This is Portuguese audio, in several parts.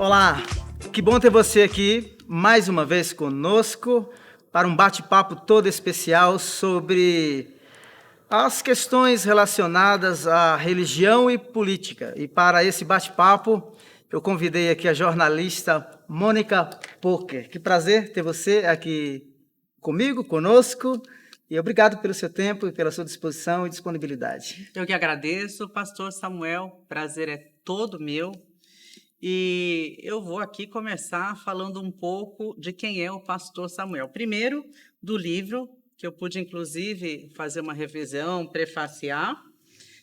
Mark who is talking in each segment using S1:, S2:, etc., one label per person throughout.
S1: Olá, que bom ter você aqui mais uma vez conosco para um bate-papo todo especial sobre as questões relacionadas à religião e política. E para esse bate-papo, eu convidei aqui a jornalista Mônica Poker. Que prazer ter você aqui comigo, conosco, e obrigado pelo seu tempo e pela sua disposição e disponibilidade.
S2: Eu que agradeço, pastor Samuel, prazer é todo meu. E eu vou aqui começar falando um pouco de quem é o pastor Samuel. Primeiro, do livro, que eu pude inclusive fazer uma revisão, prefaciar,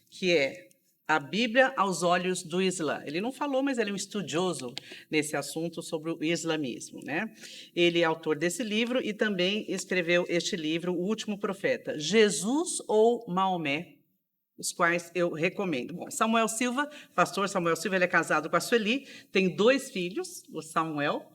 S2: que é A Bíblia aos Olhos do Islã. Ele não falou, mas ele é um estudioso nesse assunto sobre o islamismo, né? Ele é autor desse livro e também escreveu este livro, O Último Profeta, Jesus ou Maomé, os quais eu recomendo. Bom, Samuel Silva, pastor Samuel Silva, ele é casado com a Sueli, tem 2 filhos, o Samuel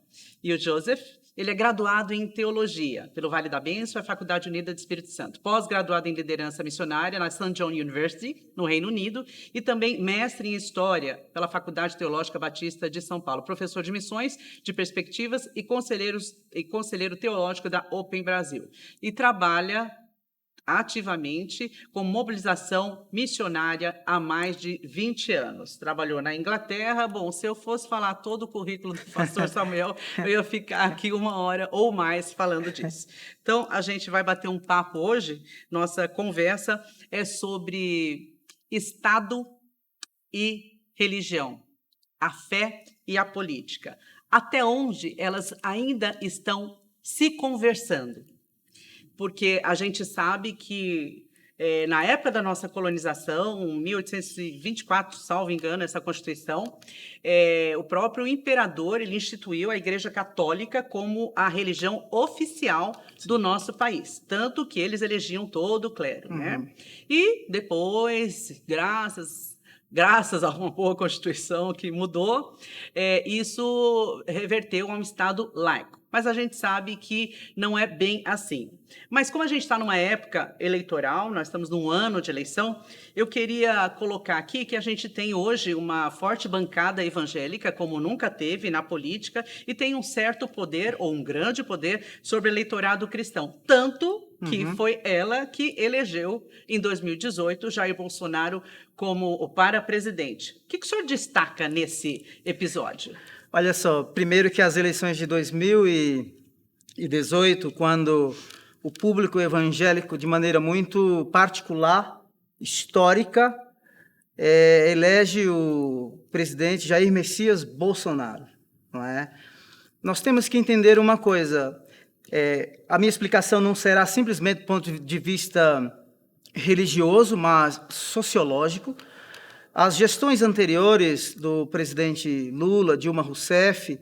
S2: e o Joseph. Ele é graduado em teologia pelo Vale da Bênção, a Faculdade Unida de Espírito Santo. Pós-graduado em liderança missionária na St. John University, no Reino Unido, e também mestre em história pela Faculdade Teológica Batista de São Paulo. Professor de missões, de perspectivas e conselheiro teológico da Open Brasil. E trabalha ativamente com mobilização missionária há mais de 20 anos. Trabalhou na Inglaterra. Bom, se eu fosse falar todo o currículo do pastor Samuel, eu ia ficar aqui 1 hora ou mais falando disso. Então, a gente vai bater um papo hoje. Nossa conversa é sobre Estado e religião, a fé e a política. Até onde elas ainda estão se conversando? Porque a gente sabe que, na época da nossa colonização, 1824, salvo engano, essa Constituição, o próprio imperador ele instituiu a Igreja Católica como a religião oficial do nosso país, tanto que eles elegiam todo o clero, né? E depois, graças a uma boa Constituição que mudou, isso reverteu a um Estado laico. Mas a gente sabe que não é bem assim. Mas como a gente está numa época eleitoral, nós estamos num ano de eleição, eu queria colocar aqui que a gente tem hoje uma forte bancada evangélica, como nunca teve na política, e tem um certo poder, ou um grande poder, sobre o eleitorado cristão. Tanto que foi ela que elegeu, em 2018, Jair Bolsonaro como o para-presidente. O que o senhor destaca nesse episódio?
S1: Olha só, primeiro que as eleições de 2018, quando o público evangélico, de maneira muito particular, histórica, elege o presidente Jair Messias Bolsonaro, não é? Nós temos que entender uma coisa, a minha explicação não será simplesmente do ponto de vista religioso, mas sociológico. As gestões anteriores do presidente Lula, Dilma Rousseff,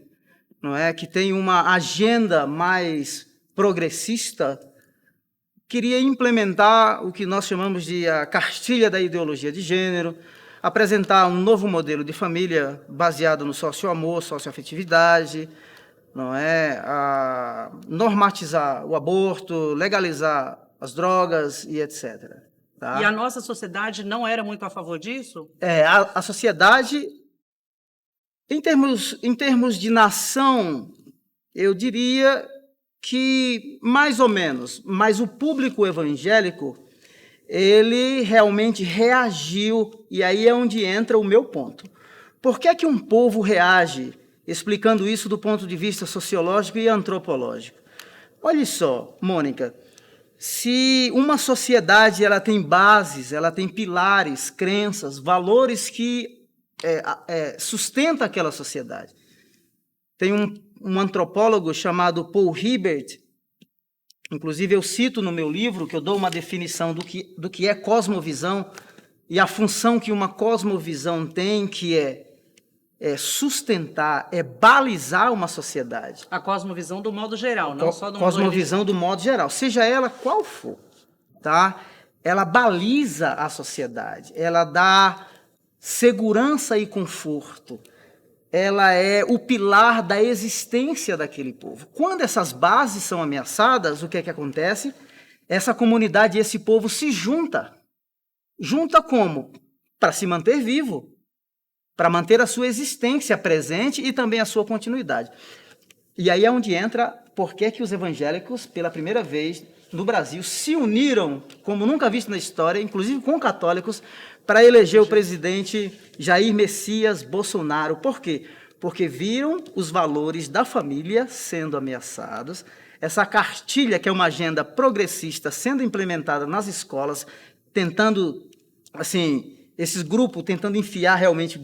S1: não é, que tem uma agenda mais progressista, queria implementar o que nós chamamos de a cartilha da ideologia de gênero, apresentar um novo modelo de família baseado no sócio-amor, sócio-afetividade, não é, normatizar o aborto, legalizar as drogas e etc. Tá?
S2: E a nossa sociedade não era muito a favor disso?
S1: A sociedade, em termos de nação, eu diria que mais ou menos, mas o público evangélico, ele realmente reagiu, e aí é onde entra o meu ponto. Por que é que um povo reage, explicando isso do ponto de vista sociológico e antropológico? Olha só, Mônica, se uma sociedade ela tem bases, ela tem pilares, crenças, valores que sustentam aquela sociedade. Tem um antropólogo chamado Paul Hibbert, inclusive eu cito no meu livro, que eu dou uma definição do que é cosmovisão e a função que uma cosmovisão tem, que é sustentar, balizar uma sociedade.
S2: A cosmovisão do modo geral, não só do modo
S1: cosmovisão do modo geral, seja ela qual for, tá? Ela baliza a sociedade, ela dá segurança e conforto, ela é o pilar da existência daquele povo. Quando essas bases são ameaçadas, o que é que acontece? Essa comunidade e esse povo se junta. Junta como? Para se manter vivo. para manter a sua existência presente e também a sua continuidade. E aí é onde entra por que os evangélicos, pela primeira vez no Brasil, se uniram, como nunca visto na história, inclusive com católicos, para eleger o presidente Jair Messias Bolsonaro. Por quê? Porque viram os valores da família sendo ameaçados, essa cartilha, que é uma agenda progressista, sendo implementada nas escolas, tentando, assim, esses grupos tentando enfiar realmente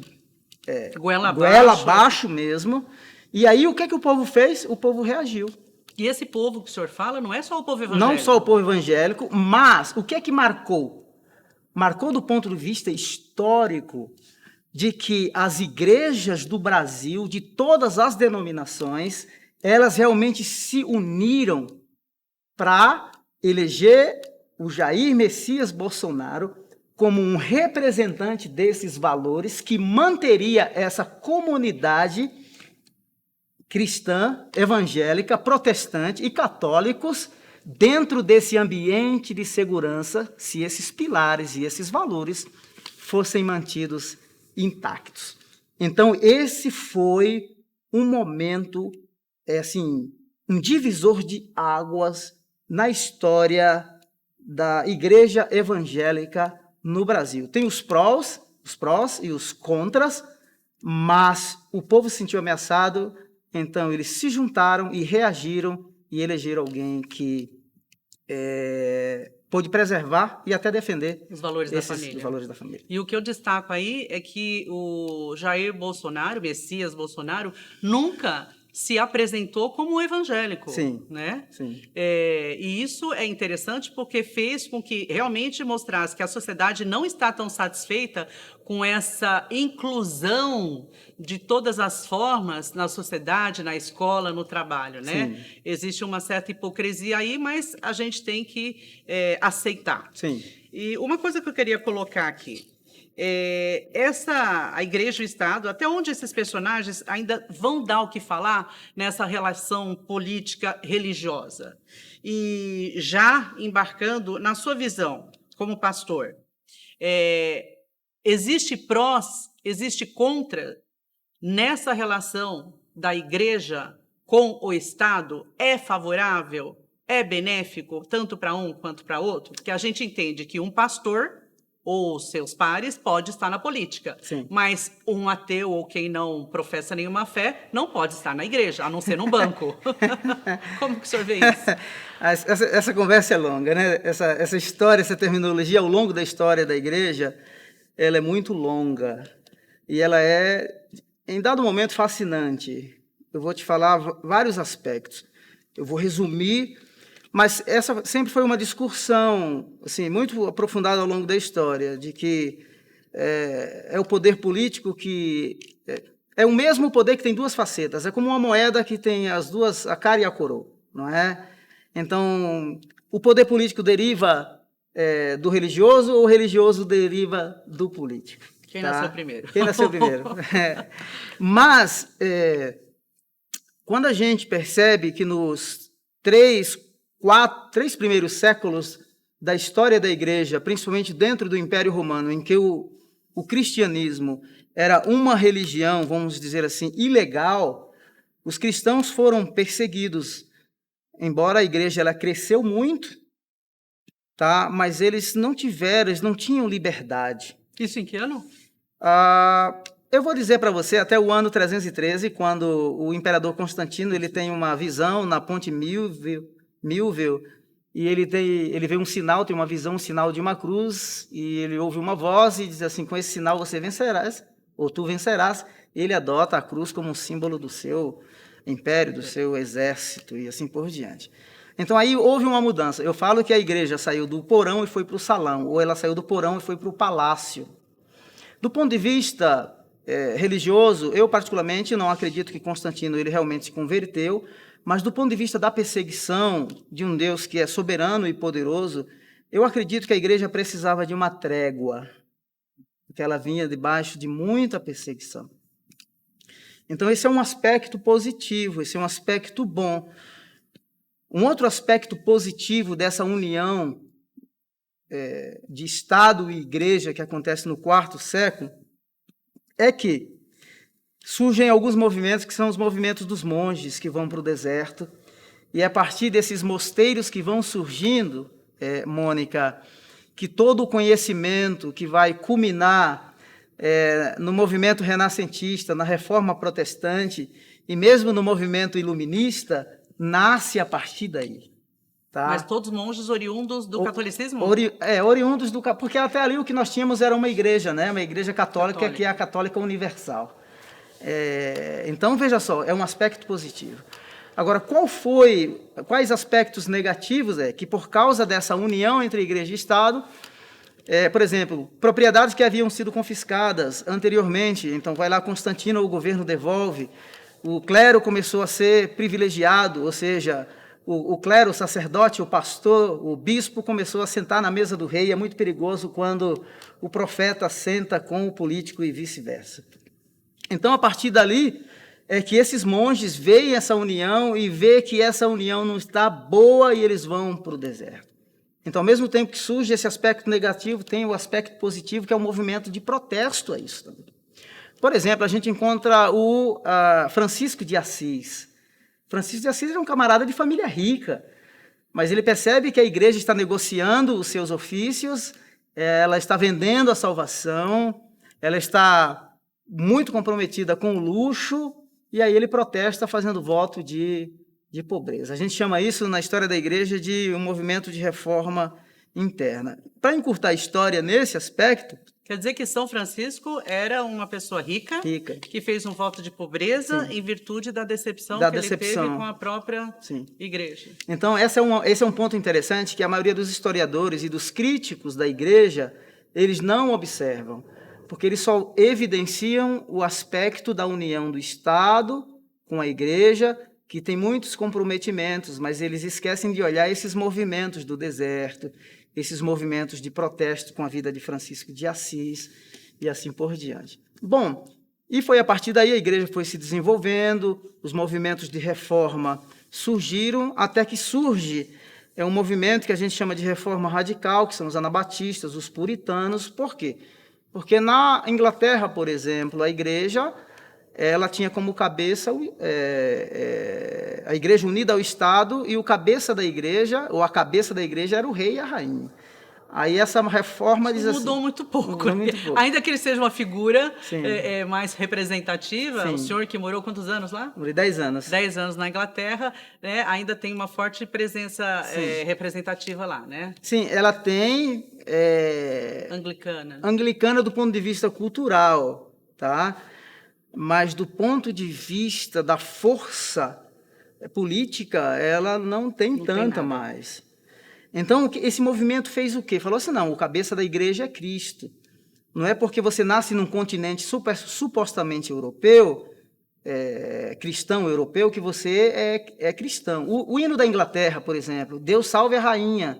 S2: goela
S1: abaixo mesmo. E aí, o que o povo fez? O povo reagiu.
S2: E esse povo que o senhor fala não é só o povo evangélico.
S1: Não só o povo evangélico, mas o que é que marcou? Marcou do ponto de vista histórico de que as igrejas do Brasil, de todas as denominações, elas realmente se uniram para eleger o Jair Messias Bolsonaro como um representante desses valores que manteria essa comunidade cristã, evangélica, protestante e católicos dentro desse ambiente de segurança, se esses pilares e esses valores fossem mantidos intactos. Então, esse foi um momento, assim, um divisor de águas na história da igreja evangélica no Brasil. Tem os prós e os contras, mas o povo se sentiu ameaçado, então eles se juntaram e reagiram e elegeram alguém que pôde preservar e até defender
S2: os valores da família.
S1: Os valores da família.
S2: E o que eu destaco aí é que o Jair Bolsonaro, Messias Bolsonaro, nunca se apresentou como um evangélico.
S1: Sim,
S2: né?
S1: Sim.
S2: E isso é interessante porque fez com que realmente mostrasse que a sociedade não está tão satisfeita com essa inclusão de todas as formas na sociedade, na escola, no trabalho. Né?
S1: Sim.
S2: Existe uma certa hipocrisia aí, mas a gente tem que aceitar.
S1: Sim.
S2: E uma coisa que eu queria colocar aqui, a igreja e o Estado, até onde esses personagens ainda vão dar o que falar nessa relação política religiosa? E já embarcando na sua visão como pastor, existe prós, existe contra nessa relação da igreja com o Estado? É favorável? É benéfico tanto para um quanto para outro? Porque a gente entende que um pastor ou seus pares pode estar na política,
S1: Sim.
S2: Mas um ateu ou quem não professa nenhuma fé não pode estar na igreja, a não ser num banco. Como que o senhor vê isso?
S1: Essa conversa é longa, né? Essa história, essa terminologia ao longo da história da igreja, ela é muito longa e ela é, em dado momento, fascinante. Eu vou te falar vários aspectos. Eu vou resumir, mas essa sempre foi uma discussão assim, muito aprofundada ao longo da história, de que é o poder político que... É o mesmo poder que tem duas facetas, é como uma moeda que tem as duas, a cara e a coroa, não é? Então, o poder político deriva do religioso ou o religioso deriva do político.
S2: Quem nasceu primeiro?
S1: Quem nasceu primeiro. Mas, quando a gente percebe que nos três primeiros séculos da história da igreja, principalmente dentro do Império Romano, em que o cristianismo era uma religião, vamos dizer assim, ilegal, os cristãos foram perseguidos. Embora a igreja ela cresceu muito, tá? Mas eles não tinham liberdade.
S2: Isso em que ano?
S1: Eu vou dizer para você, até o ano 313, quando o imperador Constantino ele tem uma visão na ponte Milvio, e ele vê um sinal, tem uma visão, um sinal de uma cruz, e ele ouve uma voz e diz assim, com esse sinal você vencerás, ou tu vencerás. Ele adota a cruz como um símbolo do seu império, do seu exército, e assim por diante. Então, aí houve uma mudança. Eu falo que a igreja saiu do porão e foi para o salão, ou ela saiu do porão e foi para o palácio. Do ponto de vista religioso, eu particularmente não acredito que Constantino ele realmente se converteu, mas do ponto de vista da perseguição de um Deus que é soberano e poderoso, eu acredito que a igreja precisava de uma trégua, porque ela vinha debaixo de muita perseguição. Então, esse é um aspecto positivo, esse é um aspecto bom. Um outro aspecto positivo dessa união de Estado e igreja que acontece no quarto século é que surgem alguns movimentos que são os movimentos dos monges que vão para o deserto, e é a partir desses mosteiros que vão surgindo, Mônica, que todo o conhecimento que vai culminar no movimento renascentista, na reforma protestante e mesmo no movimento iluminista, nasce a partir daí. Tá?
S2: Mas todos monges oriundos do catolicismo?
S1: Oriundos do... Porque até ali o que nós tínhamos era uma igreja, né? Uma igreja católica, que é a católica universal. Então, veja só, é um aspecto positivo. Agora, quais aspectos negativos que por causa dessa união entre igreja e Estado, por exemplo, propriedades que haviam sido confiscadas anteriormente, então vai lá Constantino, o governo devolve, o clero começou a ser privilegiado, ou seja, o clero, o sacerdote, o pastor, o bispo começou a sentar na mesa do rei. É muito perigoso quando o profeta senta com o político e vice-versa. Então, a partir dali, é que esses monges veem essa união e vê que essa união não está boa e eles vão para o deserto. Então, ao mesmo tempo que surge esse aspecto negativo, tem o aspecto positivo, que é o movimento de protesto a isso também. Por exemplo, a gente encontra o Francisco de Assis. Francisco de Assis era um camarada de família rica, mas ele percebe que a igreja está negociando os seus ofícios, ela está vendendo a salvação, ela está muito comprometida com o luxo, e aí ele protesta fazendo voto de pobreza. A gente chama isso, na história da igreja, de um movimento de reforma interna. Para encurtar a história nesse aspecto...
S2: Quer dizer que São Francisco era uma pessoa rica. Que fez um voto de pobreza. Sim. Em virtude da decepção ele teve com a própria igreja.
S1: Então, esse é um ponto interessante que a maioria dos historiadores e dos críticos da igreja, eles não observam, porque eles só evidenciam o aspecto da união do Estado com a igreja, que tem muitos comprometimentos, mas eles esquecem de olhar esses movimentos do deserto, esses movimentos de protesto com a vida de Francisco de Assis e assim por diante. Bom, e foi a partir daí a igreja foi se desenvolvendo, os movimentos de reforma surgiram, até que surge um movimento que a gente chama de reforma radical, que são os anabatistas, os puritanos. Por quê? Porque na Inglaterra, por exemplo, a igreja ela tinha como cabeça a igreja unida ao Estado, e o cabeça da igreja, ou a cabeça da igreja, era o rei e a rainha. Aí essa reforma diz assim...
S2: Mudou muito pouco. Ainda que ele seja uma figura mais representativa,
S1: Sim.
S2: O senhor que morou quantos anos lá?
S1: Morei 10 anos.
S2: 10 anos na Inglaterra, né, ainda tem uma forte presença representativa lá, né?
S1: Sim, ela tem...
S2: Anglicana.
S1: Anglicana do ponto de vista cultural, tá? Mas do ponto de vista da força política, ela não tem tanta mais. Então, esse movimento fez o quê? Falou assim, não, o cabeça da igreja é Cristo. Não é porque você nasce num continente supostamente europeu, cristão europeu, que você é cristão. O hino da Inglaterra, por exemplo, Deus salve a rainha.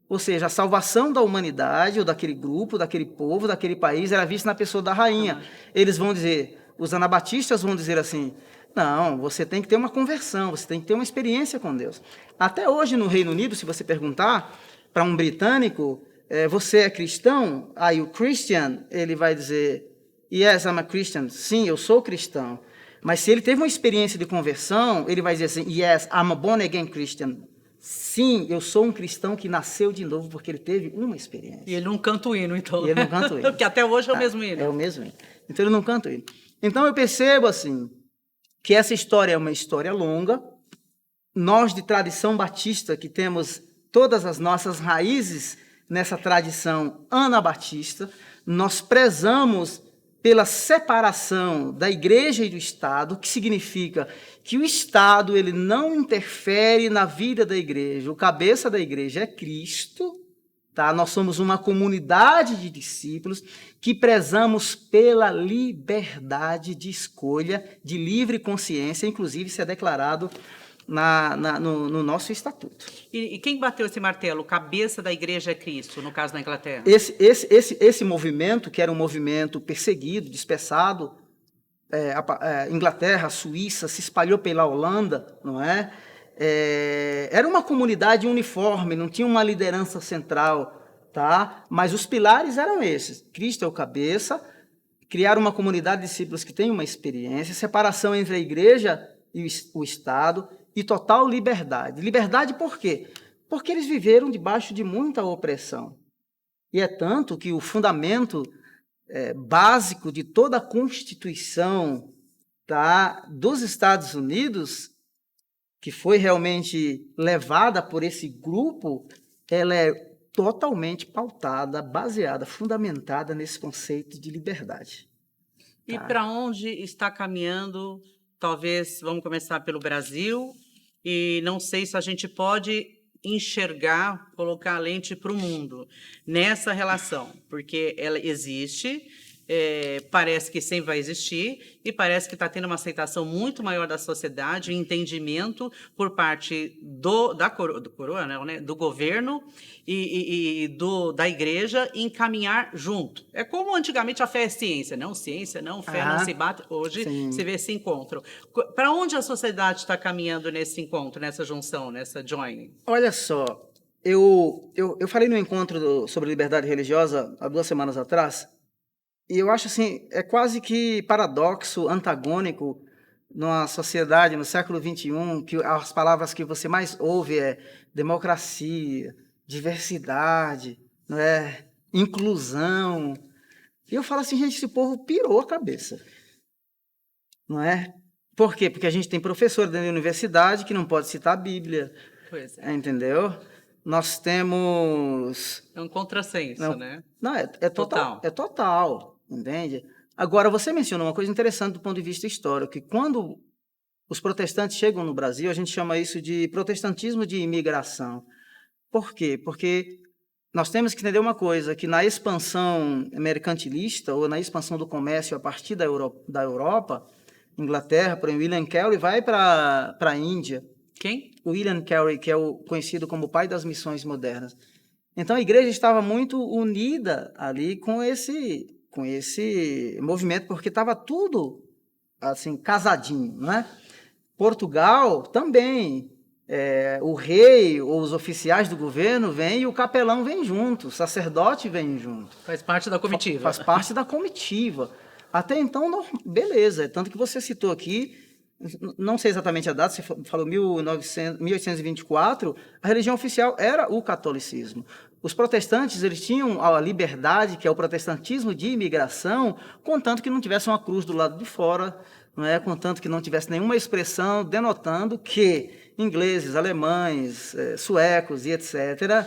S1: Ou seja, a salvação da humanidade, ou daquele grupo, daquele povo, daquele país, era vista na pessoa da rainha. Eles vão dizer... Os anabatistas vão dizer assim, não, você tem que ter uma conversão, você tem que ter uma experiência com Deus. Até hoje, no Reino Unido, se você perguntar para um britânico, você é cristão? Aí o Christian, ele vai dizer, yes, I'm a Christian. Sim, eu sou cristão. Mas se ele teve uma experiência de conversão, ele vai dizer assim, yes, I'm a born again Christian. Sim, eu sou um cristão que nasceu de novo, porque ele teve uma experiência.
S2: E ele não canta o hino, então.
S1: E ele não canta o hino.
S2: Porque até hoje é o mesmo hino.
S1: É o mesmo hino. Então ele não canta o hino. Então eu percebo assim, que essa história é uma história longa. Nós de tradição batista, que temos todas as nossas raízes nessa tradição anabatista, nós prezamos pela separação da igreja e do Estado, que significa que o Estado ele não interfere na vida da igreja. O cabeça da igreja é Cristo. Tá? Nós somos uma comunidade de discípulos que prezamos pela liberdade de escolha, de livre consciência, inclusive isso é declarado no nosso estatuto.
S2: E quem bateu esse martelo? Cabeça da igreja é Cristo, no caso da Inglaterra?
S1: Esse movimento, que era um movimento perseguido, dispersado, Inglaterra, Suíça, se espalhou pela Holanda, não é? Era uma comunidade uniforme, não tinha uma liderança central, tá? Mas os pilares eram esses. Cristo é o cabeça, criar uma comunidade de discípulos que tenha uma experiência, separação entre a igreja e o Estado e total liberdade. Liberdade por quê? Porque eles viveram debaixo de muita opressão. E é tanto que o fundamento básico de toda a Constituição dos Estados Unidos, que foi realmente levada por esse grupo, ela é totalmente pautada, baseada, fundamentada nesse conceito de liberdade.
S2: E para onde está caminhando? Talvez vamos começar pelo Brasil, e não sei se a gente pode enxergar, colocar a lente para o mundo nessa relação, porque ela existe, parece que sempre vai existir, e parece que está tendo uma aceitação muito maior da sociedade, entendimento por parte do coroa, né, do governo da igreja em caminhar junto. É como antigamente a fé é ciência, não ciência, não fé, não se bate. Hoje
S1: sim.
S2: se vê esse encontro. Para onde a sociedade está caminhando nesse encontro, nessa junção, nessa joining?
S1: Olha só, eu falei no encontro sobre liberdade religiosa há 2 semanas atrás, e eu acho assim, é quase que paradoxo, antagônico, numa sociedade no século XXI, que as palavras que você mais ouve é democracia, diversidade, não é? Inclusão. E eu falo assim, gente, esse povo pirou a cabeça, não é? Por quê? Porque a gente tem professor dentro da universidade que não pode citar a Bíblia,
S2: Pois é.
S1: entendeu? Nós temos...
S2: É um contrassenso, né?
S1: Não, é total. É total, entende? Agora, você mencionou uma coisa interessante do ponto de vista histórico, que quando os protestantes chegam no Brasil, a gente chama isso de protestantismo de imigração. Por quê? Porque nós temos que entender uma coisa, que na expansão mercantilista, ou na expansão do comércio a partir da Europa, Inglaterra, por exemplo, William Carey vai para a Índia.
S2: Quem?
S1: William Carey, que é conhecido como o pai das missões modernas. Então, a igreja estava muito unida ali com esse movimento, porque estava tudo assim casadinho, não é? Portugal também, o rei ou os oficiais do governo vêm e o capelão vem junto, o sacerdote vem junto.
S2: Faz parte da comitiva.
S1: Faz parte da comitiva. Até então, não, beleza. Tanto que você citou aqui, não sei exatamente a data, você falou 1824, a religião oficial era o catolicismo. Os protestantes, eles tinham a liberdade, que é o protestantismo de imigração, contanto que não tivesse uma cruz do lado de fora, não é? Contanto que não tivesse nenhuma expressão denotando que ingleses, alemães, suecos e etc.,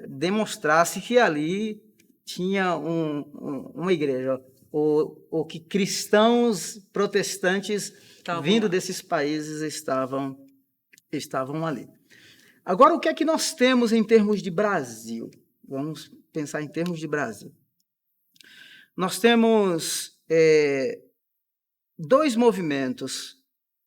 S1: demonstrasse que ali tinha uma igreja, ou que cristãos protestantes vindo desses países estavam ali. Agora, o que é que nós temos em termos de Brasil? Vamos pensar em termos de Brasil. Nós temos 2 movimentos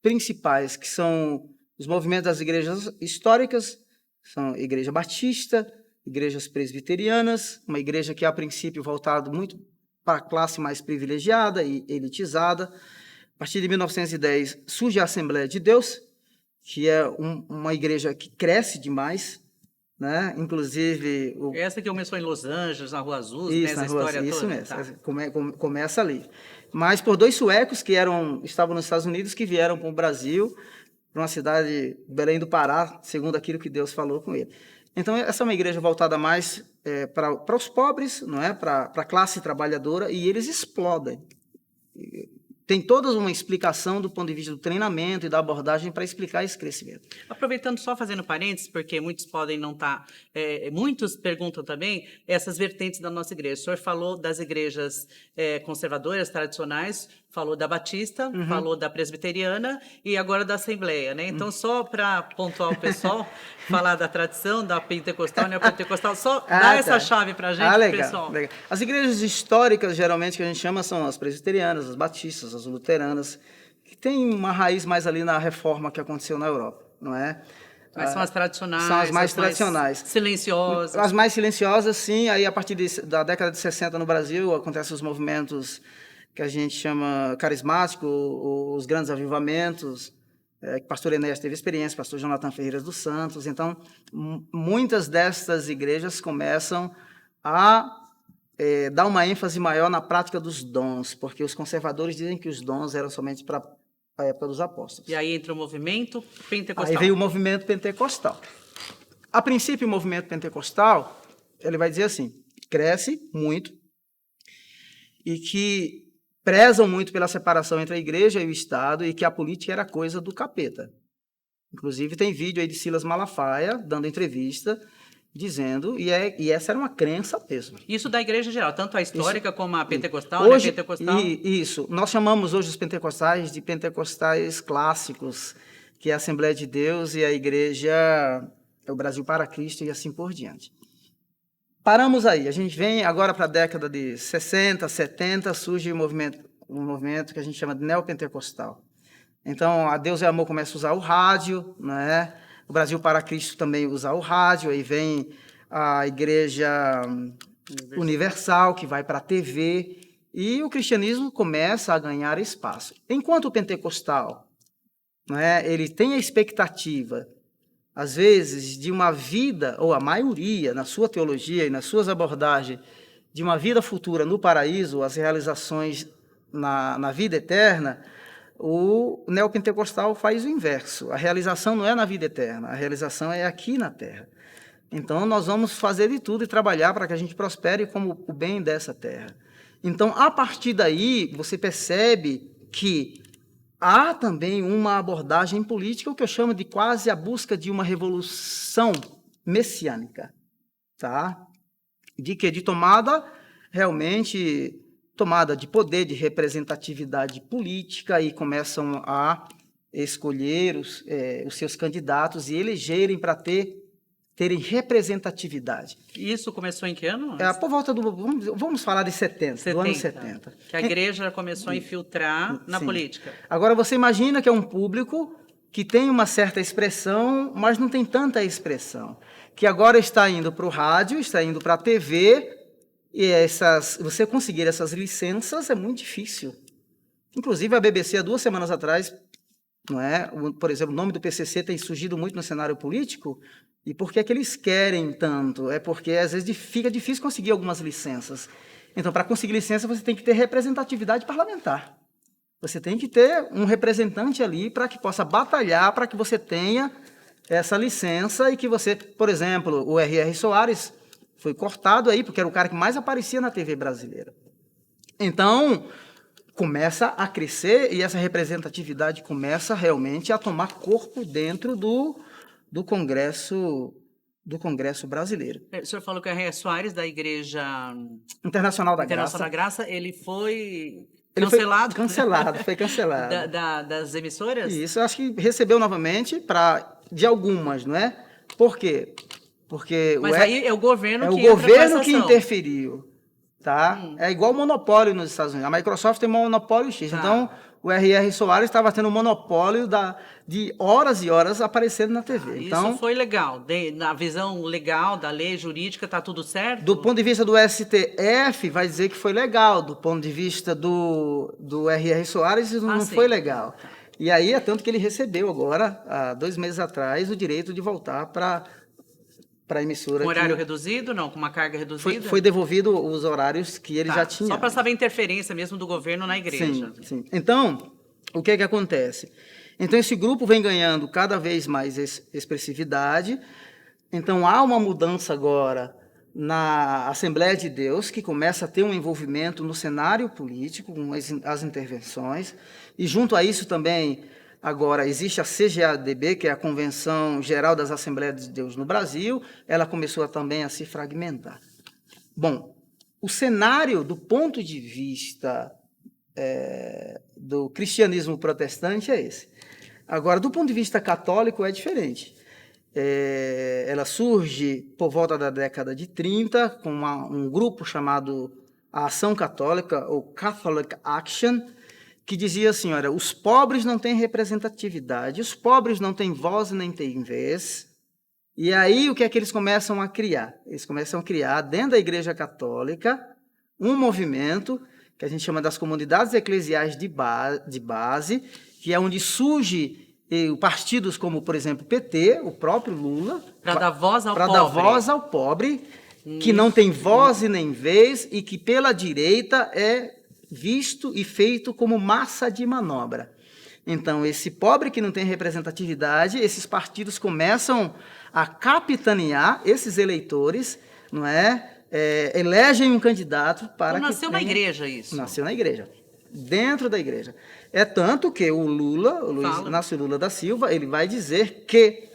S1: principais, que são os movimentos das igrejas históricas, são a Igreja Batista, igrejas presbiterianas, uma igreja que, a princípio, voltado muito para a classe mais privilegiada e elitizada. A partir de 1910, surge a Assembleia de Deus, que é uma igreja que cresce demais, né? Inclusive...
S2: Essa que começou em Los Angeles, na Rua Azul,
S1: isso,
S2: essa história toda.
S1: Isso mesmo, tá. Começa ali. Mas por 2 suecos que estavam nos Estados Unidos, que vieram para o Brasil, para uma cidade, Belém do Pará, segundo aquilo que Deus falou com ele. Então, essa é uma igreja voltada mais para os pobres, não é? Para a classe trabalhadora, e eles explodem. Tem toda uma explicação do ponto de vista do treinamento e da abordagem para explicar esse crescimento.
S2: Aproveitando, só fazendo parênteses, porque muitos podem não estar... muitos perguntam também essas vertentes da nossa igreja. O senhor falou das igrejas conservadoras, tradicionais, falou da Batista, falou da Presbiteriana e agora da Assembleia, né? Então, só para pontuar o pessoal, falar da tradição, da Pentecostal, Neopentecostal, só dar essa chave para a gente,
S1: legal,
S2: pessoal.
S1: Legal. As igrejas históricas, geralmente, que a gente chama, são as presbiterianas, as batistas, as luteranas, que tem uma raiz mais ali na reforma que aconteceu na Europa, não é?
S2: Mas são as tradicionais.
S1: São as mais tradicionais.
S2: Silenciosas.
S1: As mais silenciosas, sim. Aí, a partir da década de 60 no Brasil, acontecem os movimentos que a gente chama carismático, os grandes avivamentos, que o pastor Enéas teve experiência, pastor Jonathan Ferreira dos Santos. Então, muitas destas igrejas começam a dar uma ênfase maior na prática dos dons, porque os conservadores dizem que os dons eram somente para a época dos apóstolos.
S2: E aí entra o movimento pentecostal.
S1: Aí veio o movimento pentecostal. A princípio, o movimento pentecostal, ele vai dizer assim, cresce muito e que prezam muito pela separação entre a igreja e o Estado e que a política era coisa do capeta. Inclusive, tem vídeo aí de Silas Malafaia dando entrevista, dizendo, e essa era uma crença mesmo.
S2: Isso da igreja geral, tanto a histórica como a pentecostal,
S1: hoje,
S2: né? Pentecostal.
S1: Isso. Nós chamamos hoje os pentecostais de pentecostais clássicos, que é a Assembleia de Deus e a igreja, o Brasil para Cristo e assim por diante. Paramos aí. A gente vem agora para a década de 60, 70, surge um movimento que a gente chama de neopentecostal. Então, a Deus é Amor começa a usar o rádio, né? O Brasil para Cristo também usa o rádio, aí vem a Igreja Universal, que vai para a TV, e o cristianismo começa a ganhar espaço. Enquanto o pentecostal, né, ele tem a expectativa, às vezes, de uma vida, ou a maioria, na sua teologia e nas suas abordagens, de uma vida futura no paraíso, as realizações na vida eterna, o neopentecostal faz o inverso. A realização não é na vida eterna, a realização é aqui na terra. Então, nós vamos fazer de tudo e trabalhar para que a gente prospere como o bem dessa terra. Então, a partir daí, você percebe que há também uma abordagem política, o que eu chamo de quase a busca de uma revolução messiânica, tá? De tomada realmente... tomada de poder, de representatividade política, e começam a escolher os seus candidatos e elegerem para terem representatividade.
S2: E isso começou em que ano?
S1: Por volta do... Vamos falar de 70, do ano 70.
S2: Que a igreja começou a infiltrar na política.
S1: Agora, você imagina que é um público que tem uma certa expressão, mas não tem tanta expressão, que agora está indo para o rádio, está indo para a TV... E você conseguir essas licenças é muito difícil. Inclusive, a BBC, há 2 semanas atrás, não é? Por exemplo, o nome do PCC tem surgido muito no cenário político. E por que é que eles querem tanto? É porque, às vezes, fica difícil conseguir algumas licenças. Então, para conseguir licença, você tem que ter representatividade parlamentar. Você tem que ter um representante ali para que possa batalhar, para que você tenha essa licença e que você, por exemplo, o R.R. Soares... foi cortado aí, porque era o cara que mais aparecia na TV brasileira. Então, começa a crescer e essa representatividade começa realmente a tomar corpo dentro do Congresso brasileiro.
S2: O senhor falou que o R.R. Soares, da Igreja
S1: Internacional da
S2: Graça, ele foi
S1: cancelado. Foi cancelado.
S2: Das emissoras?
S1: Isso, eu acho que recebeu novamente de algumas, não é? Por quê? Porque
S2: mas aí é o governo
S1: que interferiu, tá? É igual o monopólio nos Estados Unidos. A Microsoft tem um monopólio X. Tá. Então, o R.R. Soares estava tendo um monopólio de horas e horas aparecendo na TV. Então,
S2: isso foi legal. Na visão legal da lei jurídica, está tudo certo?
S1: Do ponto de vista do STF, vai dizer que foi legal. Do ponto de vista do R.R. Soares, isso não foi legal. E aí, é tanto que ele recebeu agora, há 2 meses atrás, o direito de voltar para a emissora.
S2: Com horário reduzido, não? Com uma carga reduzida?
S1: Foi devolvido os horários que ele já tinha.
S2: Só para saber a interferência mesmo do governo na igreja.
S1: Sim. Então, o que acontece? Então, esse grupo vem ganhando cada vez mais expressividade. Então, há uma mudança agora na Assembleia de Deus, que começa a ter um envolvimento no cenário político, com as intervenções. E, junto a isso também... Agora, existe a CGADB, que é a Convenção Geral das Assembleias de Deus no Brasil, ela começou também a se fragmentar. Bom, o cenário do ponto de vista do cristianismo protestante é esse. Agora, do ponto de vista católico, é diferente. Ela surge por volta da década de 30, com um grupo chamado a Ação Católica, ou Catholic Action, que dizia assim, olha, os pobres não têm representatividade, os pobres não têm voz nem têm vez. E aí, o que é que eles começam a criar? Eles começam a criar, dentro da Igreja Católica, um movimento que a gente chama das comunidades eclesiais de base, que é onde surge partidos como, por exemplo, PT, o próprio Lula.
S2: Para dar voz ao pobre.
S1: Para dar voz ao pobre. que não tem voz e nem vez e que pela direita é visto e feito como massa de manobra. Então, esse pobre que não tem representatividade, esses partidos começam a capitanear esses eleitores, não é? Elegem um candidato para
S2: então, nasceu
S1: que
S2: na igreja isso.
S1: Nasceu na igreja, dentro da igreja. É tanto que o Lula, o Luiz Inácio Lula da Silva, ele vai dizer que,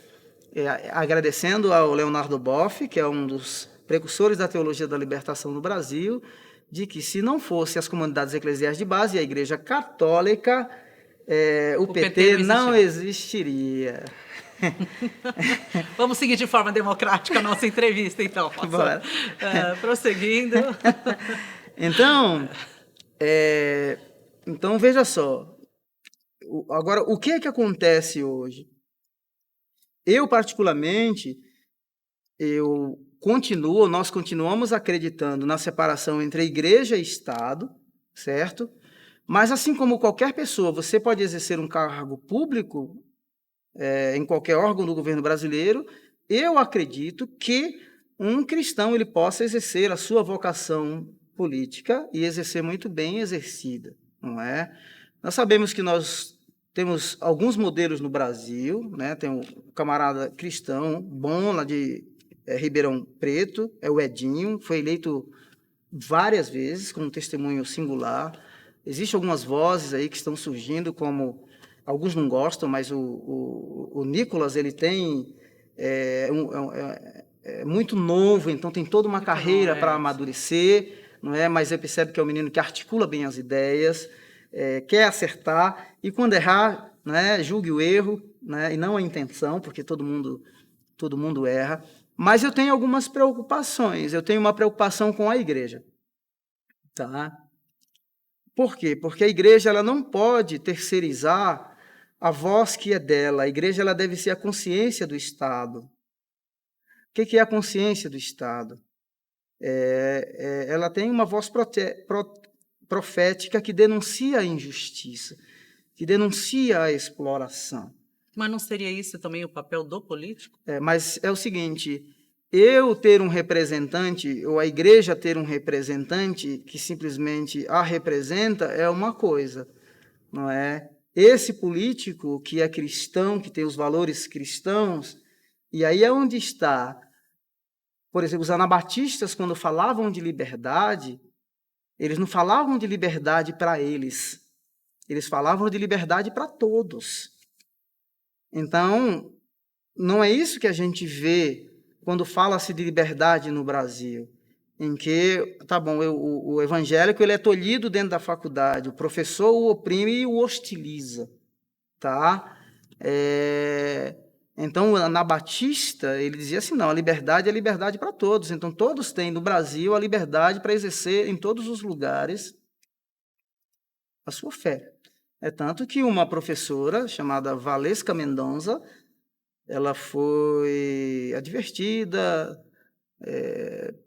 S1: agradecendo ao Leonardo Boff, que é um dos precursores da teologia da libertação no Brasil, de que se não fosse as comunidades eclesiais de base e a igreja católica, o PT não existiria.
S2: Vamos seguir de forma democrática a nossa entrevista, então.
S1: Bora.
S2: Prosseguindo.
S1: Então, veja só. Agora, o que é que acontece hoje? Eu, particularmente, nós continuamos acreditando na separação entre igreja e Estado, certo? Mas, assim como qualquer pessoa, você pode exercer um cargo público em qualquer órgão do governo brasileiro, eu acredito que um cristão ele possa exercer a sua vocação política e exercer muito bem exercida, não é? Nós sabemos que nós temos alguns modelos no Brasil, né? Tem um camarada cristão bom lá de Ribeirão Preto, é o Edinho, foi eleito várias vezes com um testemunho singular. Existem algumas vozes aí que estão surgindo, como alguns não gostam, mas o Nicolas ele tem muito novo, então tem toda uma carreira para amadurecer, não é? Mas eu percebo que é um menino que articula bem as ideias, quer acertar, e quando errar, né, julgue o erro, né, e não a intenção, porque todo mundo erra. Mas eu tenho algumas preocupações. Eu tenho uma preocupação com a igreja. Tá? Por quê? Porque a igreja ela não pode terceirizar a voz que é dela. A igreja ela deve ser a consciência do Estado. O que é a consciência do Estado? Ela tem uma voz profética que denuncia a injustiça, que denuncia a exploração.
S2: Mas não seria isso também o papel do político?
S1: Mas é o seguinte, eu ter um representante, ou a igreja ter um representante que simplesmente a representa é uma coisa, não é? Esse político que é cristão, que tem os valores cristãos, e aí é onde está. Por exemplo, os anabatistas, quando falavam de liberdade, eles não falavam de liberdade para eles, eles falavam de liberdade para todos. Então, não é isso que a gente vê quando fala-se de liberdade no Brasil, em que, tá bom, o evangélico ele é tolhido dentro da faculdade, o professor o oprime e o hostiliza, tá? Então, o anabatista, ele dizia assim, não, a liberdade é liberdade para todos, então todos têm no Brasil a liberdade para exercer em todos os lugares a sua fé. É tanto que uma professora chamada Valesca Mendonça, ela foi advertida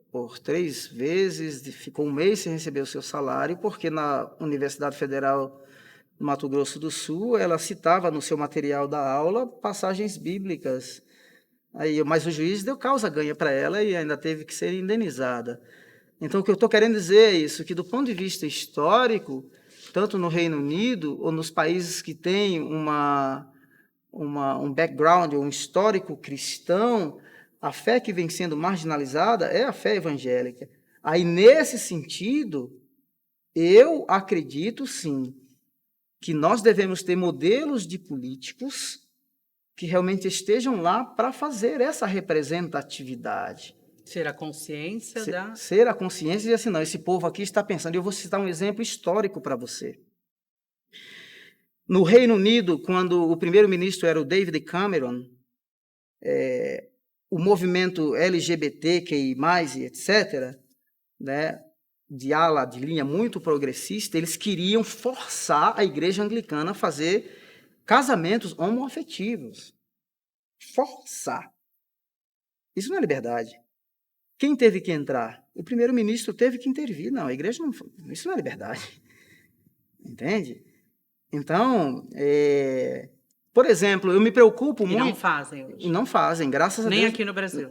S1: por 3 vezes, ficou 1 mês sem receber o seu salário, porque na Universidade Federal do Mato Grosso do Sul, ela citava no seu material da aula passagens bíblicas. Mas o juiz deu causa ganha para ela e ainda teve que ser indenizada. Então, o que eu estou querendo dizer é isso, que do ponto de vista histórico, tanto no Reino Unido ou nos países que têm um background, um histórico cristão, a fé que vem sendo marginalizada é a fé evangélica. Aí, nesse sentido, eu acredito, sim, que nós devemos ter modelos de políticos que realmente estejam lá para fazer essa representatividade.
S2: Ser a consciência
S1: Ser a consciência e assim, não, esse povo aqui está pensando. Eu vou citar um exemplo histórico para você. No Reino Unido, quando o primeiro-ministro era o David Cameron, o movimento LGBTQI+, etc., né, de linha muito progressista, eles queriam forçar a igreja anglicana a fazer casamentos homoafetivos. Forçar. Isso não é liberdade. Quem teve que entrar? O primeiro-ministro teve que intervir. Não, a igreja não... Isso não é liberdade. Entende? Então, Por exemplo, eu me preocupo
S2: E
S1: muito...
S2: não fazem hoje.
S1: E não fazem, graças a
S2: Nem
S1: Deus.
S2: aqui no Brasil.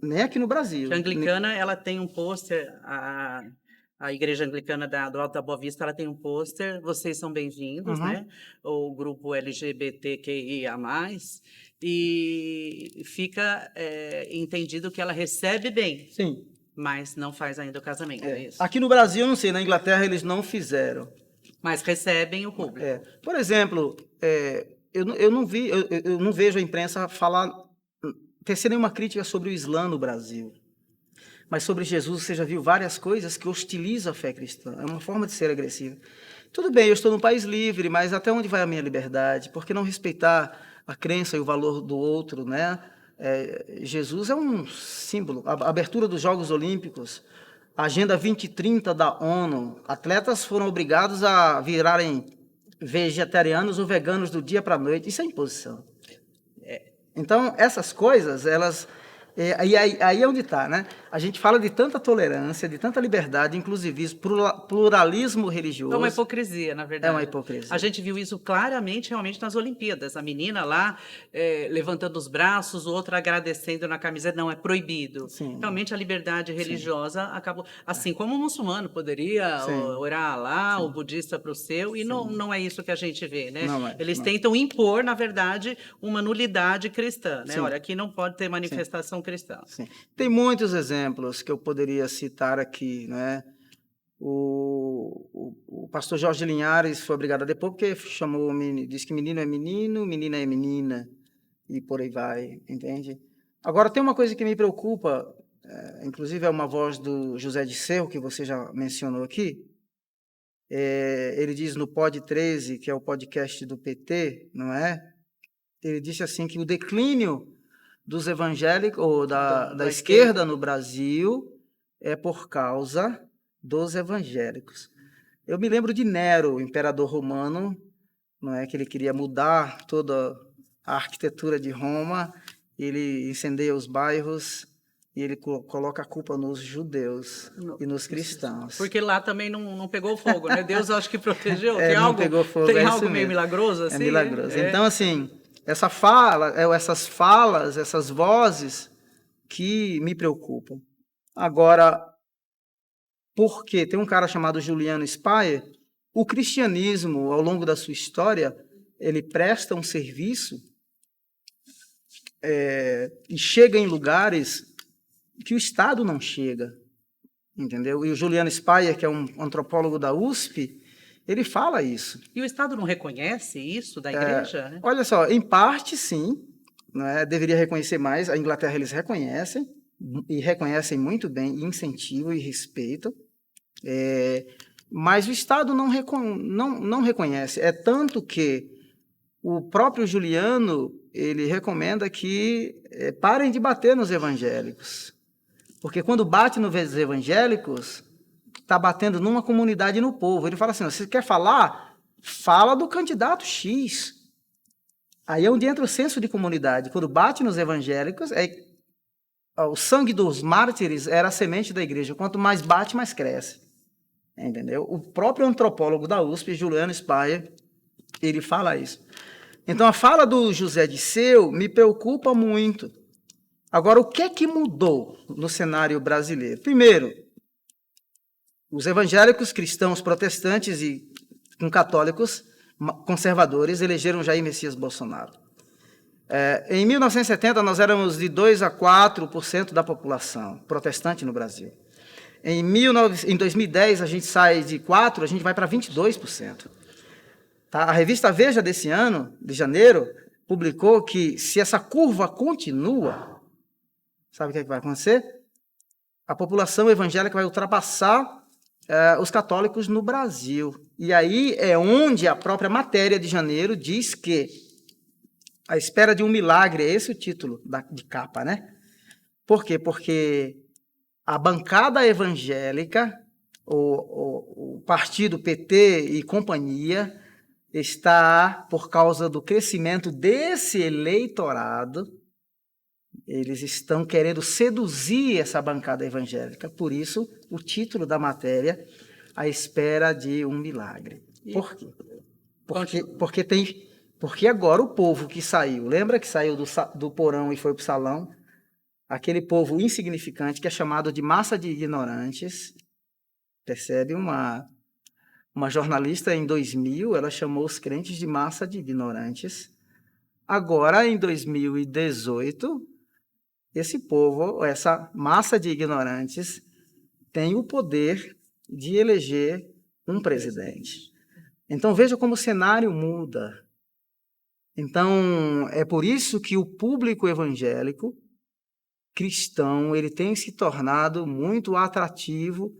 S1: Nem aqui no Brasil.
S2: A anglicana, ela tem um pôster, a igreja anglicana do Alto da Boa Vista, ela tem um pôster, vocês são bem-vindos,
S1: Uhum.
S2: né? O grupo LGBTQIA+, e fica entendido que ela recebe bem,
S1: Sim.
S2: mas não faz ainda o casamento, é isso?
S1: Aqui no Brasil, não sei, na Inglaterra eles não fizeram.
S2: Mas recebem o público.
S1: Por exemplo, eu não vejo a imprensa tecer nenhuma crítica sobre o Islã no Brasil. Mas sobre Jesus você já viu várias coisas que hostilizam a fé cristã. É uma forma de ser agressiva. Tudo bem, eu estou num país livre, mas até onde vai a minha liberdade? Por que não respeitar a crença e o valor do outro, né? Jesus é um símbolo. A abertura dos Jogos Olímpicos, a Agenda 2030 da ONU, atletas foram obrigados a virarem vegetarianos ou veganos do dia para a noite. Isso é imposição. Então, essas coisas, elas... Aí é onde está, né? A gente fala de tanta tolerância, de tanta liberdade, inclusivismo, pluralismo religioso.
S2: É uma hipocrisia, na verdade.
S1: É uma hipocrisia.
S2: A gente viu isso claramente, realmente, nas Olimpíadas. A menina lá levantando os braços, o outro agradecendo na camiseta. Não, é proibido.
S1: Sim.
S2: Realmente, a liberdade religiosa acabou... Assim como o muçulmano poderia orar lá, o budista para o seu, e não é isso que a gente vê, né? Eles tentam impor, na verdade, uma nulidade cristã, né? Olha, aqui não pode ter manifestação cristã.
S1: Sim. Tem muitos exemplos que eu poderia citar aqui, né? O pastor Jorge Linhares foi obrigado a depor porque disse que menino é menino, menina é menina, e por aí vai, entende? Agora, tem uma coisa que me preocupa, inclusive é uma voz do José Disseu, que você já mencionou aqui. Ele diz no Pod 13, que é o podcast do PT, não é? Ele disse assim que o declínio dos evangélicos, ou da esquerda no Brasil, é por causa dos evangélicos. Eu me lembro de Nero, o imperador romano, não é, que ele queria mudar toda a arquitetura de Roma, ele incendeia os bairros e ele coloca a culpa nos judeus e nos cristãos.
S2: Porque lá também não pegou fogo, né? Deus, acho que protegeu.
S1: Pegou fogo,
S2: tem algo meio milagroso assim?
S1: É milagroso. Então, assim... essas falas, essas vozes que me preocupam. Agora, por quê? Tem um cara chamado Juliano Spayer. O cristianismo, ao longo da sua história, ele presta um serviço e chega em lugares que o Estado não chega, entendeu? E o Juliano Spayer, que é um antropólogo da USP, ele fala isso.
S2: E o Estado não reconhece isso da igreja? Né?
S1: Olha só, em parte sim, né? Deveria reconhecer mais. A Inglaterra eles reconhecem, e reconhecem muito bem, e incentivam e respeitam. Mas o Estado não reconhece. É tanto que o próprio Juliano ele recomenda que parem de bater nos evangélicos. Porque quando bate nos evangélicos, está batendo numa comunidade no povo. Ele fala assim, você quer falar? Fala do candidato X. Aí é onde entra o senso de comunidade. Quando bate nos evangélicos, o sangue dos mártires era a semente da igreja. Quanto mais bate, mais cresce. Entendeu? O próprio antropólogo da USP, Juliano Spayer, ele fala isso. Então, a fala do José Disseu me preocupa muito. Agora, o que é que mudou no cenário brasileiro? Primeiro, os evangélicos, cristãos, protestantes e católicos conservadores elegeram Jair Messias Bolsonaro. Em 1970, nós éramos de 2% a 4% da população protestante no Brasil. Em 2010, a gente sai de 4%, a gente vai para 22%. Tá? A revista Veja desse ano, de janeiro, publicou que se essa curva continua, sabe o que vai acontecer? A população evangélica vai ultrapassar os católicos no Brasil. E aí é onde a própria matéria de janeiro diz que a espera de um milagre, é esse o título de capa, né? Por quê? Porque a bancada evangélica, o partido PT e companhia, está, por causa do crescimento desse eleitorado, eles estão querendo seduzir essa bancada evangélica. Por isso, o título da matéria, A Espera de um Milagre. Por quê? Porque Porque agora o povo que saiu, lembra que saiu do porão e foi para o salão? Aquele povo insignificante que é chamado de massa de ignorantes, percebe? Uma jornalista em 2000, ela chamou os crentes de massa de ignorantes. Agora, em 2018, esse povo, essa massa de ignorantes, tem o poder de eleger um presidente. Então, veja como o cenário muda. Então, é por isso que o público evangélico cristão ele tem se tornado muito atrativo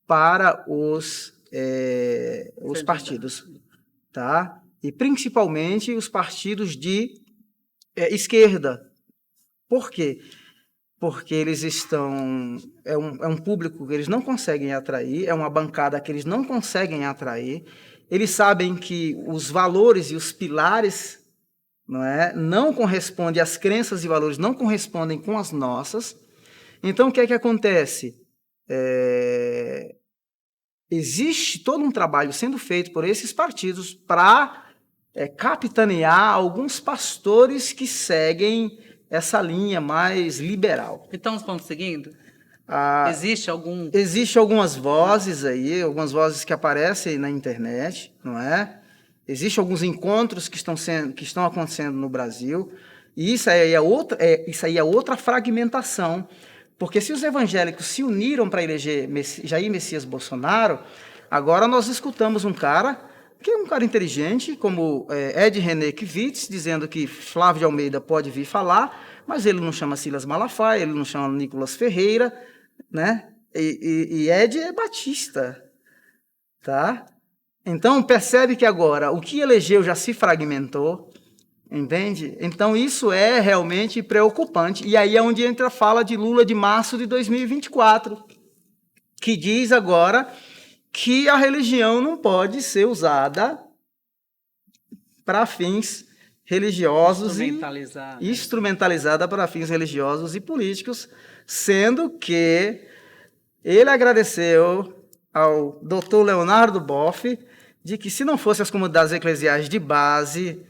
S1: para os partidos, tá? E principalmente os partidos de esquerda. Por quê? Porque eles estão... É um público que eles não conseguem atrair, é uma bancada que eles não conseguem atrair. Eles sabem que os valores e os pilares não correspondem, as crenças e valores não correspondem com as nossas. Então, o que é que acontece? Existe todo um trabalho sendo feito por esses partidos para capitanear alguns pastores que seguem essa linha mais liberal.
S2: Então, estão seguindo? Existe algum...
S1: Existem algumas vozes aí, algumas vozes que aparecem na internet, não é? Existem alguns encontros que estão acontecendo no Brasil, e isso aí é outra fragmentação, porque se os evangélicos se uniram para eleger Jair Messias Bolsonaro, agora nós escutamos um cara que é um cara inteligente, como Ed René Kivitz, dizendo que Flávio de Almeida pode vir falar, mas ele não chama Silas Malafaia, ele não chama Nicolas Ferreira, né? E Ed é batista, tá? Então, percebe que agora o que elegeu já se fragmentou, entende? Então, isso é realmente preocupante. E aí é onde entra a fala de Lula de março de 2024, que diz agora que a religião não pode ser usada para fins religiosos instrumentalizada para fins religiosos e políticos, sendo que ele agradeceu ao doutor Leonardo Boff de que se não fossem as comunidades eclesiais de base,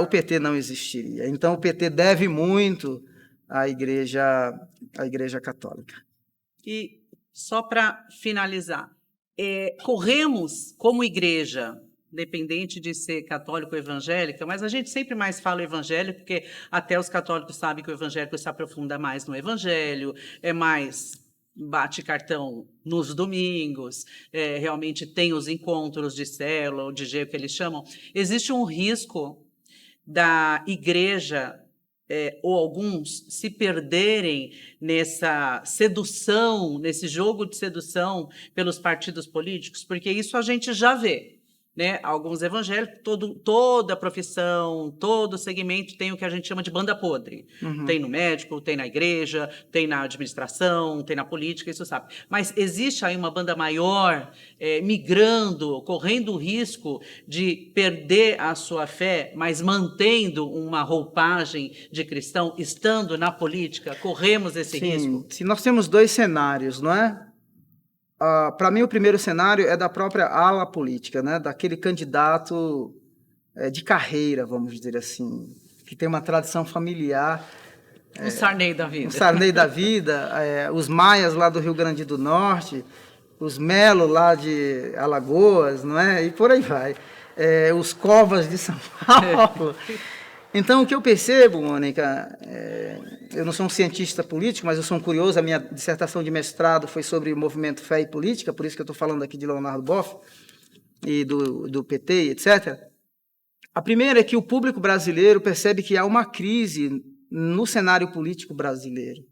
S1: o PT não existiria. Então, o PT deve muito à Igreja Católica.
S2: E só para finalizar, corremos como igreja, independente de ser católico ou evangélica, mas a gente sempre mais fala o evangelho, porque até os católicos sabem que o evangélico se aprofunda mais no evangelho, é mais bate cartão nos domingos, realmente tem os encontros de célula ou de jeito que eles chamam. Existe um risco da igreja ou alguns se perderem nessa sedução, nesse jogo de sedução pelos partidos políticos, porque isso a gente já vê. Né? Alguns evangélicos, toda profissão, todo segmento tem o que a gente chama de banda podre. Uhum. Tem no médico, tem na igreja, tem na administração, tem na política, isso sabe. Mas existe aí uma banda maior migrando, correndo o risco de perder a sua fé, mas mantendo uma roupagem de cristão, estando na política, corremos esse risco?
S1: Sim, nós temos dois cenários, não é? Para mim, o primeiro cenário é da própria ala política, né? Daquele candidato de carreira, vamos dizer assim, que tem uma tradição familiar.
S2: Um Sarney da vida.
S1: Um Sarney da vida, os Maias lá do Rio Grande do Norte, os Melo lá de Alagoas, não é? E por aí vai. Os Covas de São Paulo. Então, o que eu percebo, Mônica, eu não sou um cientista político, mas eu sou um curioso, a minha dissertação de mestrado foi sobre o movimento Fé e Política, por isso que eu estou falando aqui de Leonardo Boff e do PT, etc. A primeira é que o público brasileiro percebe que há uma crise no cenário político brasileiro,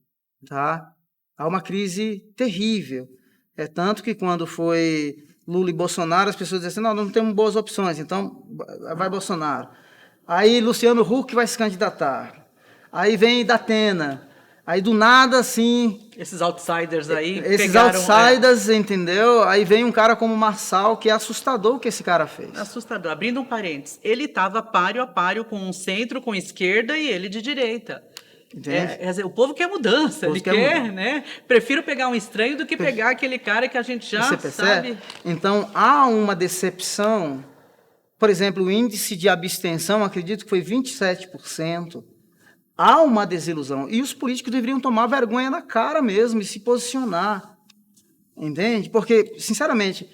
S1: tá? Há uma crise terrível. É tanto que quando foi Lula e Bolsonaro, as pessoas dizem assim, não temos boas opções, então vai Bolsonaro. Aí Luciano Huck vai se candidatar. Aí vem Datena. Aí do nada, assim...
S2: Esses outsiders aí
S1: esses outsiders, entendeu? Aí vem um cara como Marçal, que é assustador o que esse cara fez.
S2: Assustador. Abrindo um parênteses. Ele estava páreo a páreo com um centro, com esquerda e ele de direita. O povo quer mudança, ele quer, né? Prefiro pegar um estranho do que pegar aquele cara que a gente já sabe.
S1: Então, há uma decepção por exemplo, o índice de abstenção, acredito que foi 27%. Há uma desilusão. E os políticos deveriam tomar vergonha na cara mesmo e se posicionar. Entende? Porque, sinceramente,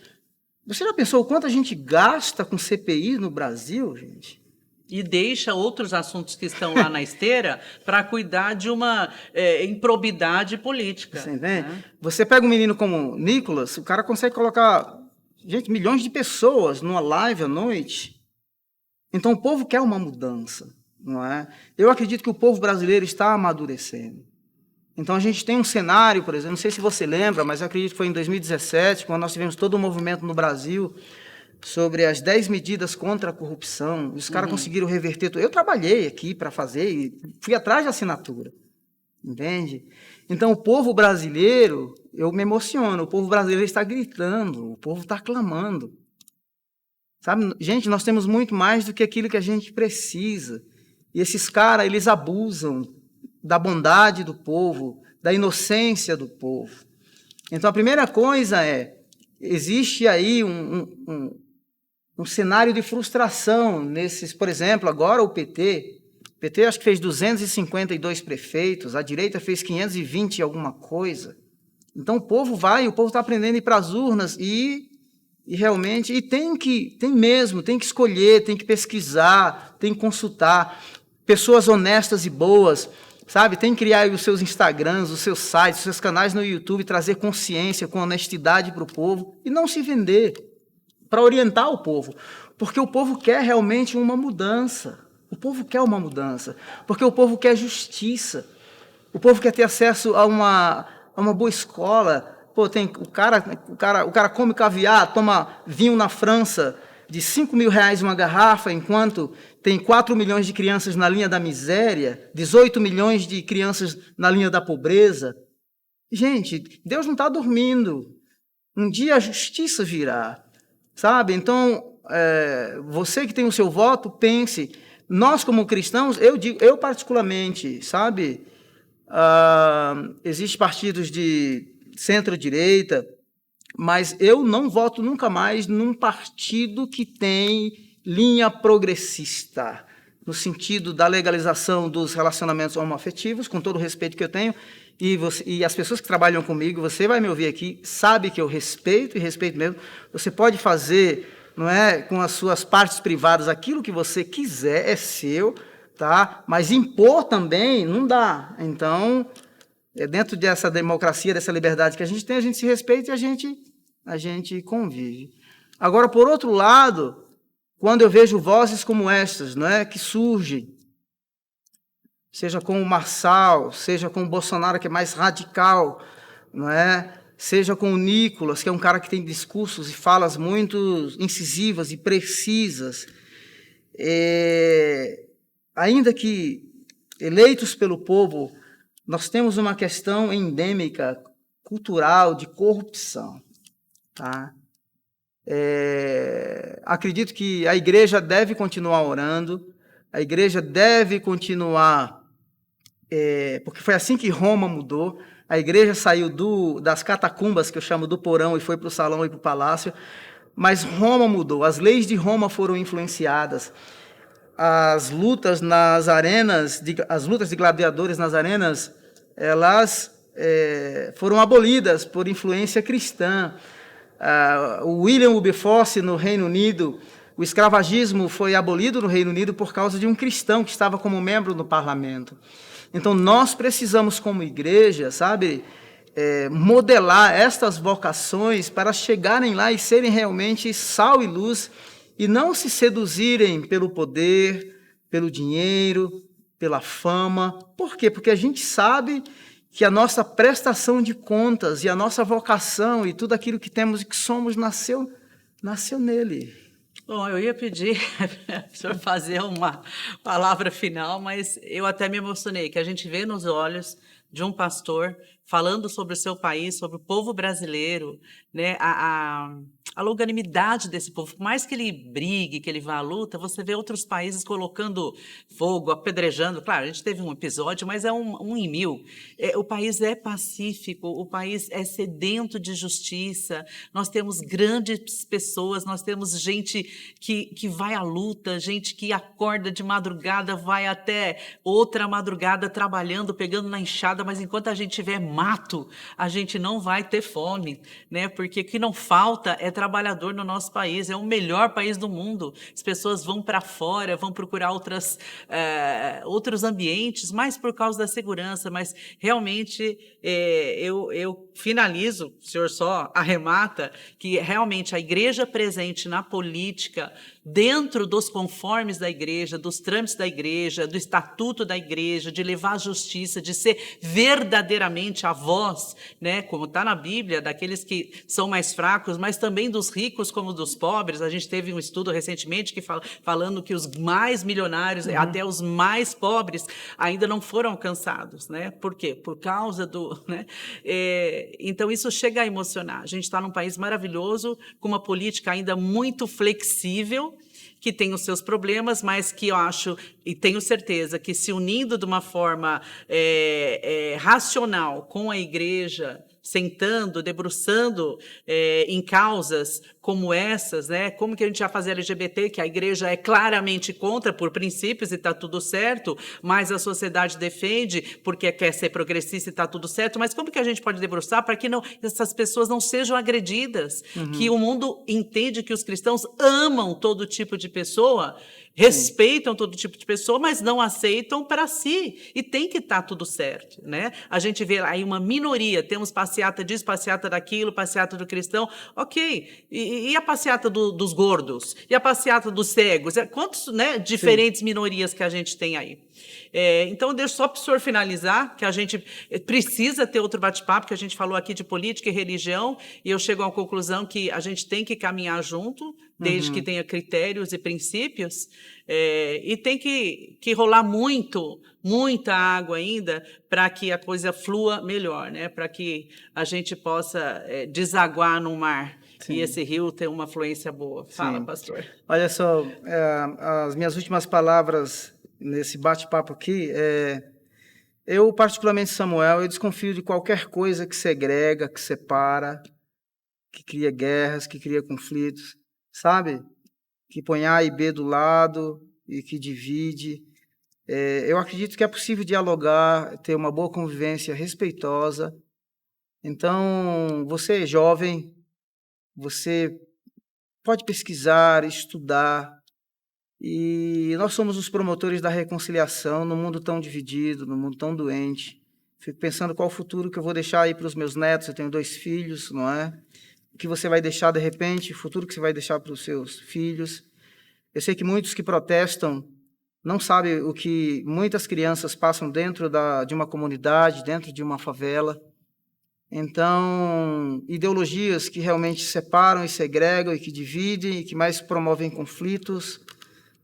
S1: você já pensou o quanto a gente gasta com CPI no Brasil, gente?
S2: E deixa outros assuntos que estão lá na esteira para cuidar de uma improbidade política.
S1: Você entende?
S2: Né?
S1: Você pega um menino como o Nicolas, o cara consegue colocar, gente, milhões de pessoas numa live à noite. Então o povo quer uma mudança, não é? Eu acredito que o povo brasileiro está amadurecendo. Então a gente tem um cenário, por exemplo, não sei se você lembra, mas eu acredito que foi em 2017, quando nós tivemos todo o movimento no Brasil sobre as 10 medidas contra a corrupção. Os caras conseguiram reverter tudo. Eu trabalhei aqui para fazer e fui atrás de assinatura. Entende? Então, o povo brasileiro, eu me emociono, o povo brasileiro está gritando, o povo está clamando. Sabe? Gente, nós temos muito mais do que aquilo que a gente precisa. E esses caras, eles abusam da bondade do povo, da inocência do povo. Então, a primeira coisa existe aí um cenário de frustração nesses, por exemplo, agora o PT acho que fez 252 prefeitos, a direita fez 520 e alguma coisa. Então o povo está aprendendo a ir para as urnas e realmente, tem que escolher, tem que pesquisar, tem que consultar pessoas honestas e boas, sabe? Tem que criar os seus Instagrams, os seus sites, os seus canais no YouTube, trazer consciência com honestidade para o povo e não se vender, para orientar o povo, porque o povo quer realmente uma mudança. O povo quer uma mudança, porque o povo quer justiça. O povo quer ter acesso a uma boa escola. Pô, tem o cara come caviar, toma vinho na França de 5 mil reais uma garrafa, enquanto tem 4 milhões de crianças na linha da miséria, 18 milhões de crianças na linha da pobreza. Gente, Deus não está dormindo. Um dia a justiça virá, sabe? Então, você que tem o seu voto, pense. Nós, como cristãos, eu particularmente, sabe, existem partidos de centro-direita, mas eu não voto nunca mais num partido que tem linha progressista, no sentido da legalização dos relacionamentos homoafetivos, com todo o respeito que eu tenho, e as pessoas que trabalham comigo, você vai me ouvir aqui, sabe que eu respeito, e respeito mesmo. Você pode fazer, não é, com as suas partes privadas, aquilo que você quiser, é seu, tá? Mas impor também não dá. Então, dentro dessa democracia, dessa liberdade que a gente tem, a gente se respeita e a gente convive. Agora, por outro lado, quando eu vejo vozes como estas, não é, que surgem, seja com o Marçal, seja com o Bolsonaro, que é mais radical, não é? Seja com o Nicolas, que é um cara que tem discursos e falas muito incisivas e precisas, ainda que eleitos pelo povo, nós temos uma questão endêmica, cultural, de corrupção. Tá? Acredito que a igreja deve continuar orando, a igreja deve continuar, porque foi assim que Roma mudou. A igreja saiu das catacumbas, que eu chamo do porão, e foi para o salão e para o palácio. Mas Roma mudou, as leis de Roma foram influenciadas. As lutas nas arenas, as lutas de gladiadores nas arenas, elas foram abolidas por influência cristã. O William Wilberforce, no Reino Unido, o escravagismo foi abolido no Reino Unido por causa de um cristão que estava como membro no parlamento. Então, nós precisamos, como igreja, sabe, modelar estas vocações para chegarem lá e serem realmente sal e luz e não se seduzirem pelo poder, pelo dinheiro, pela fama. Por quê? Porque a gente sabe que a nossa prestação de contas e a nossa vocação e tudo aquilo que temos e que somos nasceu nele.
S2: Bom, eu ia pedir para o senhor fazer uma palavra final, mas eu até me emocionei, que a gente vê nos olhos de um pastor falando sobre o seu país, sobre o povo brasileiro, né? A longanimidade desse povo. Por mais que ele brigue, que ele vá à luta, você vê outros países colocando fogo, apedrejando. Claro, a gente teve um episódio, mas é um em mil. O país é pacífico, o país é sedento de justiça, nós temos grandes pessoas, nós temos gente que vai à luta, gente que acorda de madrugada, vai até outra madrugada trabalhando, pegando na enxada, mas enquanto a gente tiver mato, a gente não vai ter fome, né? Porque o que não falta é trabalhador no nosso país, é o melhor país do mundo. As pessoas vão para fora, vão procurar outros ambientes, mais por causa da segurança, mas realmente eu finalizo, o senhor só arremata, que realmente a igreja presente na política, dentro dos conformes da igreja, dos trâmites da igreja, do estatuto da igreja, de levar a justiça, de ser verdadeiramente a voz, né, como está na Bíblia, daqueles que são mais fracos, mas também dos ricos como dos pobres. A gente teve um estudo recentemente que falando que os mais milionários, até os mais pobres, ainda não foram alcançados, né? Por quê? Por causa do... Né? Então, isso chega a emocionar. A gente está num país maravilhoso, com uma política ainda muito flexível, que tem os seus problemas, mas que eu acho e tenho certeza que se unindo de uma forma racional com a igreja, sentando, debruçando em causas como essas, né? Como que a gente vai fazer LGBT, que a igreja é claramente contra por princípios e está tudo certo, mas a sociedade defende porque quer ser progressista e está tudo certo, mas como que a gente pode debruçar para que essas pessoas não sejam agredidas, que o mundo entende que os cristãos amam todo tipo de pessoa, respeitam todo tipo de pessoa, mas não aceitam para si. E tem que estar tudo certo, né? A gente vê aí uma minoria, temos passeata disso, passeata daquilo, passeata do cristão, ok. E a passeata dos gordos? E a passeata dos cegos? Quantos, né, diferentes minorias que a gente tem aí? Então, deixa só para o senhor finalizar, que a gente precisa ter outro bate-papo, que a gente falou aqui de política e religião, e eu chego à conclusão que a gente tem que caminhar junto, desde que tenha critérios e princípios, e tem que rolar muita água ainda para que a coisa flua melhor, né? Para que a gente possa desaguar no mar. Sim. E esse rio ter uma fluência boa. Fala, pastor.
S1: Olha só, as minhas últimas palavras nesse bate-papo aqui eu, particularmente, Samuel, eu desconfio de qualquer coisa que segrega, que separa, que cria guerras, que cria conflitos, sabe? Que põe A e B do lado e que divide. Eu acredito que é possível dialogar, ter uma boa convivência respeitosa. Então, você é jovem, você pode pesquisar, estudar, e nós somos os promotores da reconciliação no mundo tão dividido, no mundo tão doente. Fico pensando qual o futuro que eu vou deixar aí para os meus netos. Eu tenho 2 filhos, não é? O que você vai deixar, de repente, o futuro que você vai deixar para os seus filhos. Eu sei que muitos que protestam não sabem o que muitas crianças passam dentro de uma comunidade, dentro de uma favela. Então, ideologias que realmente separam e segregam e que dividem e que mais promovem conflitos,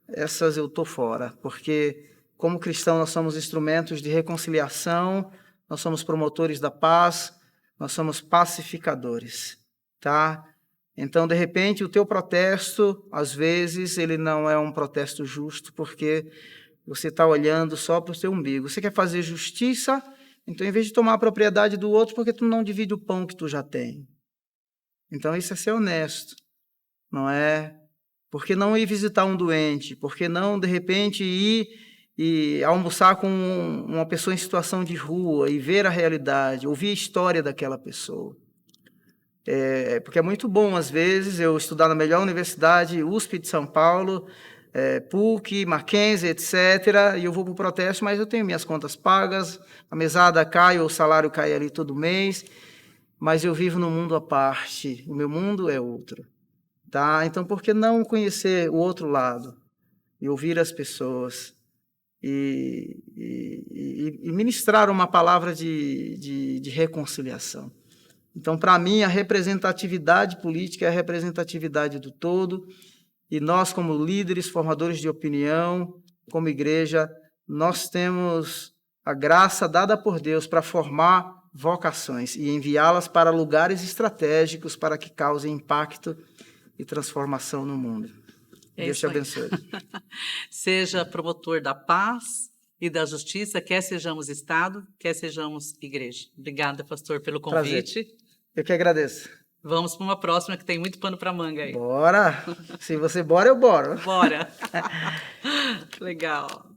S1: essas eu estou fora, porque como cristão nós somos instrumentos de reconciliação, nós somos promotores da paz, nós somos pacificadores, tá? Então, de repente, o teu protesto, às vezes, ele não é um protesto justo, porque você está olhando só para o seu umbigo. Você quer fazer justiça, então, em vez de tomar a propriedade do outro, porque tu não divide o pão que tu já tem. Então, isso é ser honesto, não é? Por que não ir visitar um doente? Por que não, de repente, ir e almoçar com uma pessoa em situação de rua e ver a realidade, ouvir a história daquela pessoa? Porque é muito bom, às vezes, eu estudar na melhor universidade, USP de São Paulo, PUC, Mackenzie, etc., e eu vou para o protesto, mas eu tenho minhas contas pagas, a mesada cai, ou o salário cai ali todo mês, mas eu vivo num mundo à parte, o meu mundo é outro. Tá? Então, por que não conhecer o outro lado e ouvir as pessoas e ministrar uma palavra de reconciliação? Então, para mim, a representatividade política é a representatividade do todo, e nós, como líderes, formadores de opinião, como igreja, nós temos a graça dada por Deus para formar vocações e enviá-las para lugares estratégicos para que causem impacto e transformação no mundo. Deus te abençoe.
S2: Seja promotor da paz e da justiça, quer sejamos Estado, quer sejamos igreja. Obrigada, pastor, pelo convite.
S1: Prazer. Eu que agradeço.
S2: Vamos para uma próxima que tem muito pano para manga aí.
S1: Bora! Se você bora, eu boro.
S2: Bora! Legal.